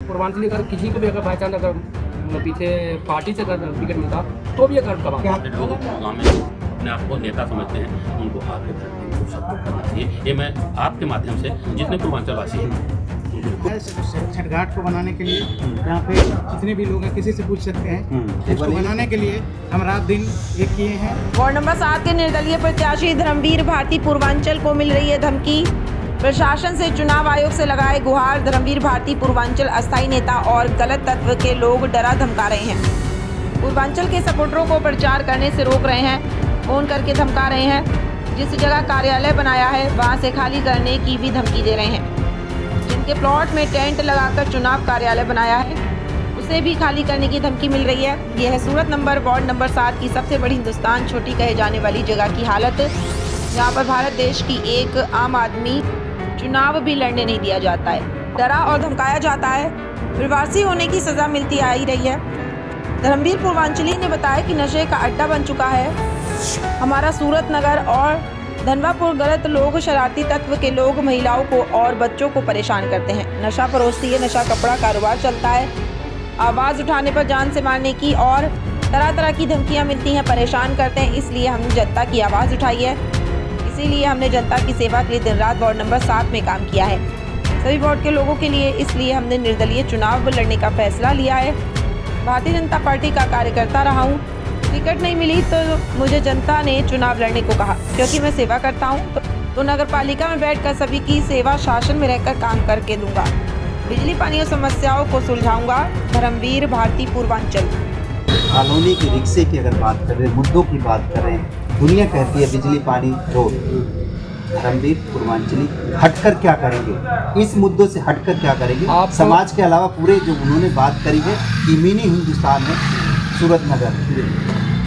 पूर्वांचली अगर किसी को भी अगर बाई चांस अगर पीछे पार्टी से अगर टिकट मिलता तो भी ये गर्व का बात है। लोग गाँव में अपने आप को नेता समझते हैं, उनको आगे धरती को सपोर्ट करना चाहिए। ये मैं आपके माध्यम से जितने पूर्वांचलवासी हैं छठ घाट को बनाने के लिए यहाँ पे जितने भी लोग हैं किसी से पूछ सकते हैं। इसको बनाने के लिए हम रात दिन एक किए हैं। वार्ड नंबर 7 के निर्दलीय प्रत्याशी धर्मवीर भारती पूर्वांचल को मिल रही है धमकी। प्रशासन से चुनाव आयोग से लगाए गुहार। धर्मवीर भारती पूर्वांचल अस्थायी नेता और गलत तत्व के लोग डरा धमका रहे हैं। पूर्वांचल के सपोर्टरों को प्रचार करने से रोक रहे हैं, फोन करके धमका रहे हैं। जिस जगह कार्यालय बनाया है वहां से खाली करने की भी धमकी दे रहे हैं। जिनके प्लॉट में टेंट लगाकर चुनाव कार्यालय बनाया है उसे भी खाली करने की धमकी मिल रही है। यह है सूरत वार्ड नंबर 7 की सबसे बड़ी हिंदुस्तान छोटी कहे जाने वाली जगह की हालत, जहां पर भारत देश की एक आम आदमी चुनाव भी लड़ने नहीं दिया जाता है, डरा और धमकाया जाता है। प्रवासी होने की सजा मिलती आ ही रही है। धर्मवीर पूर्वांचली ने बताया कि नशे का अड्डा बन चुका है हमारा सूरत नगर और धनवापुर। गलत लोग, शरारती तत्व के लोग महिलाओं को और बच्चों को परेशान करते हैं। नशा परोसती है, नशा कपड़ा कारोबार चलता है। आवाज़ उठाने पर जान से मारने की और तरह तरह की धमकियां मिलती हैं, परेशान करते हैं। इसलिए हमने जनता की आवाज़ उठाई है। इसीलिए हमने जनता की सेवा के लिए दिन रात वार्ड नंबर 7 में काम किया है, सभी वार्ड के लोगों के लिए। इसलिए हमने निर्दलीय चुनाव लड़ने का फैसला लिया है। भारतीय जनता पार्टी का कार्यकर्ता रहा हूँ। टिकट नहीं मिली तो मुझे जनता ने चुनाव लड़ने को कहा, क्योंकि मैं सेवा करता हूँ तो नगर पालिका में बैठकर सभी की सेवा, शासन में रहकर काम करके दूंगा। बिजली पानी और समस्याओं को सुलझाऊंगा। धर्मवीर भारती पूर्वांचल। कॉलोनी के रिक्शे की अगर बात कर रहे हैं, मुद्दों की बात कर रहे हैं, दुनिया कहती है बिजली पानी रोड। धर्मवीर पूर्वांचली हटकर क्या करेंगे, इस मुद्दों से हटकर क्या करेंगे? समाज के अलावा पूरे जो उन्होंने बात करी है कि मिनी हिंदुस्तान है सूरत नगर,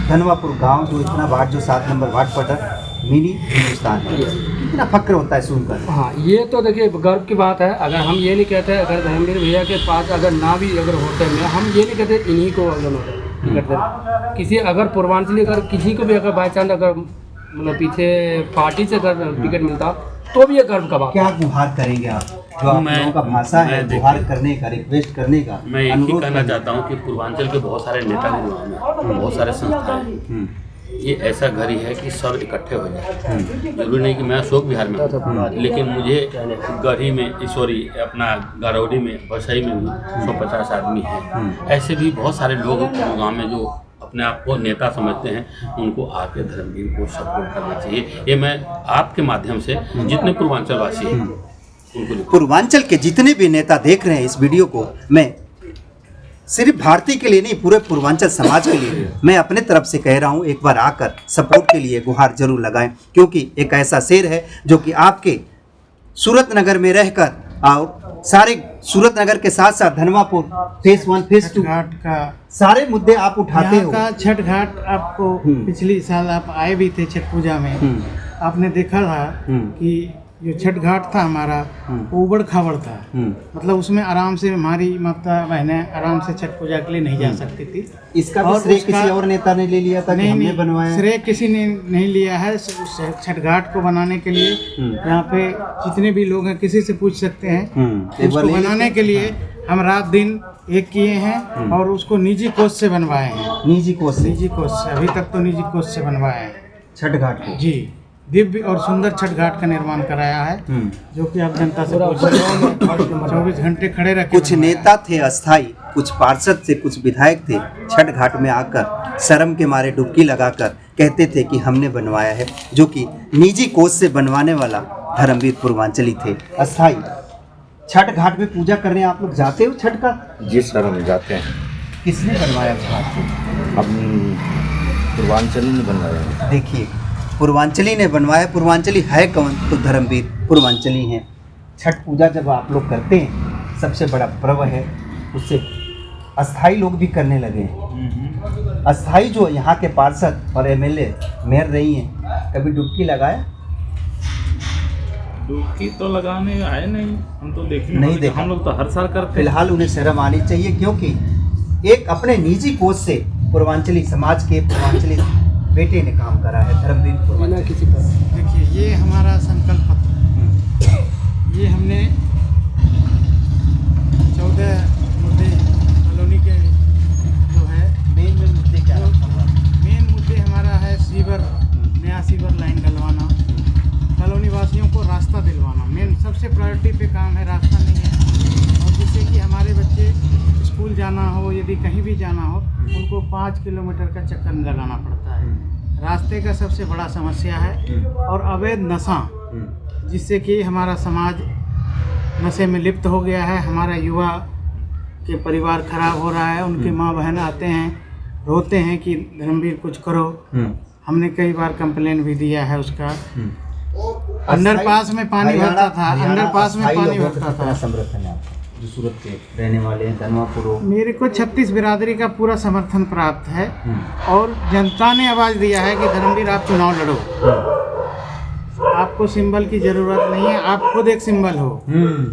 धनवापुर गांव जो इतना वार्ड जो 7 नंबर वार्ड पड़ा मिनी हिंदुस्तान है, कितना फक्र होता है सुनकर। हाँ, ये तो देखिए गर्व की बात है। अगर हम ये नहीं कहते अगर धर्मवीर भैया के पास अगर ना भी अगर होते हैं, हम ये नहीं कहते इन्हीं को अगर करते किसी अगर पूर्वांचली अगर किसी को भी अगर बाई चांस अगर पीछे पार्टी से अगर टिकट मिलता तो भी ये गर्व का बात। क्या गुहार करेंगे आप, जो आप लोगों का भाषा है गुहार करने का, रिक्वेस्ट करने का? मैं एक ही कहना चाहता हूँ कि पूर्वांचल के बहुत सारे नेता हैं, बहुत सारे संस्थाएं हैं। ये ऐसा घर ही है कि सब इकट्ठे हो जाए। जरूरी नहीं कि मैं अशोक विहार में हूँ, लेकिन मुझे गढ़ी में, अपना गरौडी में, बसई में भी 150 आदमी हैं। ऐसे भी बहुत सारे लोग गाँव में जो अपने आप को नेता समझते हैं, उनको आके धर्मवीर को सपोर्ट करना चाहिए। ये मैं आपके माध्यम से जितने पूर्वांचलवासी हैं उनको, पूर्वांचल के जितने भी नेता देख रहे हैं इस वीडियो को, मैं सिर्फ भारतीय के लिए नहीं पूरे पूर्वांचल समाज के लिए मैं अपने तरफ से कह रहा हूँ, एक बार आकर सपोर्ट के लिए गुहार जरूर लगाएं, क्योंकि एक ऐसा शेर है जो कि आपके सूरत नगर में रहकर और सारे सूरत नगर के साथ साथ धनवापुर फेस 1 फेस 2 घाट का सारे मुद्दे आप उठाते हो। का छठ घाट आपको पिछली साल आप आए भी थे छठ पूजा में, आपने देखा था कि जो छठ घाट था हमारा वो उबड़ खाबड़ था। मतलब उसमें आराम से हमारी माता बहनें आराम से छठ पूजा के लिए नहीं जा सकती थी। इसका भी श्रेय किसी और नेता ने ले लिया था कि हमने बनवाया? श्रेय किसी ने नहीं लिया है। छठ घाट को बनाने के लिए यहाँ पे जितने भी लोग हैं किसी से पूछ सकते हैं। उसको बनाने के लिए हम रात दिन एक किए हैं और उसको निजी कोष से बनवाए हैं। निजी कोष से? निजी कोष से, अभी तक तो निजी कोष से बनवाए हैं छठ घाट को। जी, दिव्य और सुंदर छठ घाट का निर्माण कराया है, जो कि आप जनता से 24 घंटे खड़े रखे। कुछ नेता थे अस्थाई, कुछ पार्षद थे, कुछ विधायक थे, छठ घाट में आकर शर्म के मारे डुबकी लगाकर कहते थे कि हमने बनवाया है, जो कि निजी कोष से बनवाने वाला धर्मवीर पूर्वांचली थे अस्थाई। छठ घाट में पूजा करने आप लोग जाते हो छठ का? जी सर, हम जाते हैं। किसने बनवाया घाट को? हम पूर्वांचली ने बनवाया। देखिए, पूर्वांचली ने बनवाया। पूर्वांचली है कौन? तो धर्मवीर पूर्वांचली हैं। छठ पूजा जब आप लोग करते हैं, सबसे बड़ा पर्व है, उससे अस्थाई लोग भी करने लगे हैं। अस्थाई जो यहाँ के पार्षद और एमएलए मेयर रही हैं, कभी डुबकी लगाया? डुबकी तो लगाने आए नहीं, हम तो नहीं देखा। हम लोग तो हर साल करते। फिलहाल उन्हें शर्म आनी चाहिए, क्योंकि एक अपने निजी कोष से पूर्वांचली समाज के पूर्वांचली बेटे ने काम करा है। धर्मवीर पूर्वांचली किसी पर देखिए, ये हमारा संकल्प पत्र, ये हमने 14 सबसे प्रायोरिटी पे काम है, रास्ता नहीं है। और जिससे कि हमारे बच्चे स्कूल जाना हो, यदि कहीं भी जाना हो, उनको 5 किलोमीटर का चक्कर लगाना पड़ता है। रास्ते का सबसे बड़ा समस्या है। और अवैध नशा, जिससे कि हमारा समाज नशे में लिप्त हो गया है। हमारा युवा के परिवार खराब हो रहा है। उनके माँ बहन आते हैं, रोते हैं कि धर्मवीर कुछ करो। हमने कई बार कंप्लेन भी दिया है उसका। अंडरपास में पानी भरता था, अंडरपास में पानी भरता था। समर्थन है आपका, जो सूरत के रहने वाले हैं, धनवापुर हो? मेरे को 36 बिरादरी का पूरा समर्थन प्राप्त है। और जनता ने आवाज़ दिया है कि धर्मवीर आप चुनाव लड़ो, आपको सिंबल की ज़रूरत नहीं है, आप खुद एक सिंबल हो।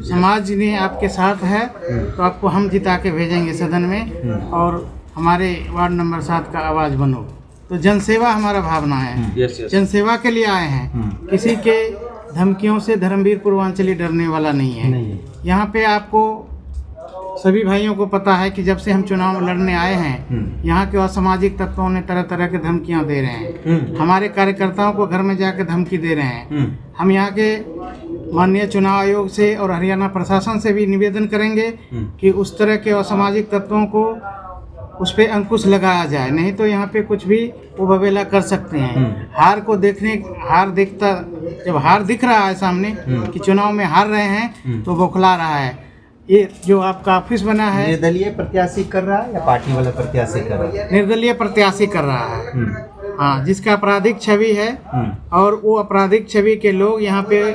समाज ने आपके साथ है, तो आपको हम जिता के भेजेंगे सदन में, और हमारे वार्ड नंबर 7 का आवाज़ बनो। तो जनसेवा हमारा भावना है। जनसेवा के लिए आए हैं। किसी के धमकियों से धर्मवीर पूर्वांचली डरने वाला नहीं है। यहाँ पे आपको सभी भाइयों को पता है कि जब से हम चुनाव लड़ने आए हैं, यहाँ के असामाजिक तत्वों ने तरह तरह की धमकियाँ दे रहे हैं। हमारे कार्यकर्ताओं को घर में जाकर धमकी दे रहे हैं। हम यहाँ के माननीय चुनाव आयोग से और हरियाणा प्रशासन से भी निवेदन करेंगे कि उस तरह के असामाजिक तत्वों को उस पर अंकुश लगाया जाए, नहीं तो यहाँ पे कुछ भी वो बवेला कर सकते हैं। जब हार दिख रहा है सामने कि चुनाव में हार रहे हैं, तो बौखला रहा है। ये जो आपका ऑफिस बना है, निर्दलीय प्रत्याशी कर रहा है या पार्टी वाला प्रत्याशी कर रहा है? निर्दलीय प्रत्याशी कर रहा है। हाँ, जिसका आपराधिक छवि है। और वो आपराधिक छवि के लोग यहाँ पे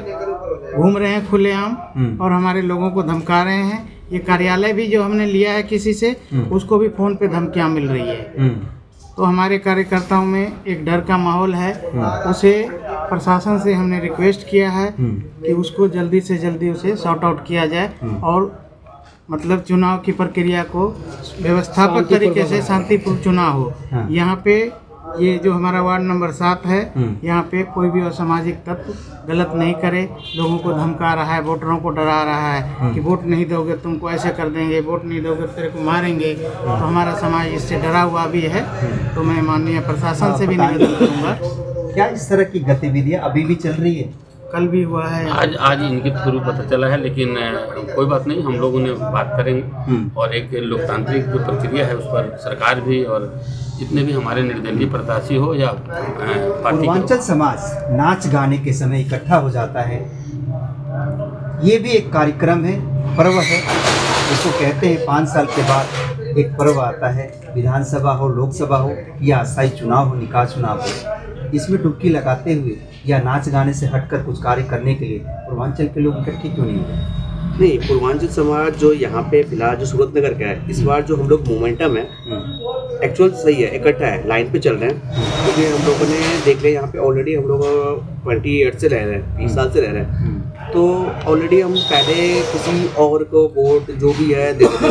घूम रहे हैं खुलेआम और हमारे लोगों को धमका रहे हैं। ये कार्यालय भी जो हमने लिया है किसी से, उसको भी फ़ोन पे धमकियाँ मिल रही है। तो हमारे कार्यकर्ताओं में एक डर का माहौल है। उसे प्रशासन से हमने रिक्वेस्ट किया है कि उसको जल्दी से जल्दी उसे सॉर्ट आउट किया जाए, और मतलब चुनाव की प्रक्रिया को व्यवस्थापक तरीके से शांतिपूर्ण चुनाव हो। यहाँ पे ये जो हमारा वार्ड नंबर 7 है, यहाँ पे कोई भी असामाजिक तत्व गलत नहीं करे। लोगों को धमका रहा है, वोटरों को डरा रहा है कि वोट नहीं दोगे तुमको ऐसे कर देंगे, वोट नहीं दोगे तेरे को मारेंगे। तो हमारा समाज इससे डरा हुआ भी है। तो मैं माननीय प्रशासन से भी निवेदन करूँगा। क्या इस तरह की गतिविधियाँ अभी भी चल रही है? कल भी हुआ है। आज इनके थ्रू पता चला है, लेकिन कोई बात नहीं, हम लोगों ने बात करेंगे। और एक लोकतांत्रिक जो प्रक्रिया है उस पर सरकार भी और जितने भी हमारे निर्दलीय प्रत्याशी हो या पार्टी पूर्वांचल समाज नाच गाने के समय इकट्ठा हो जाता है। ये भी एक कार्यक्रम है, पर्व है, जिसको कहते हैं 5 साल के बाद एक पर्व आता है। विधानसभा हो, लोकसभा हो या अस्थायी चुनाव हो, निकाय चुनाव हो, इसमें डुबकी लगाते हुए या नाच गाने से हटकर कुछ कार्य करने के लिए पूर्वांचल के लोग इकट्ठे क्यों नहीं हुए? नहीं, पूर्वांचल समाज जो यहाँ पे फिलहाल जो सूरत नगर का है, इस बार जो हम लोग मोमेंटम है एक्चुअल सही है, इकट्ठा है, लाइन पे चल रहे हैं। क्योंकि हम लोगों ने देख लिया यहाँ पे ऑलरेडी हम लोग 28 से रह रहे हैं, 20 साल से रह रहे हैं। तो ऑलरेडी हम पहले किसी और को वोट जो भी है देते थे।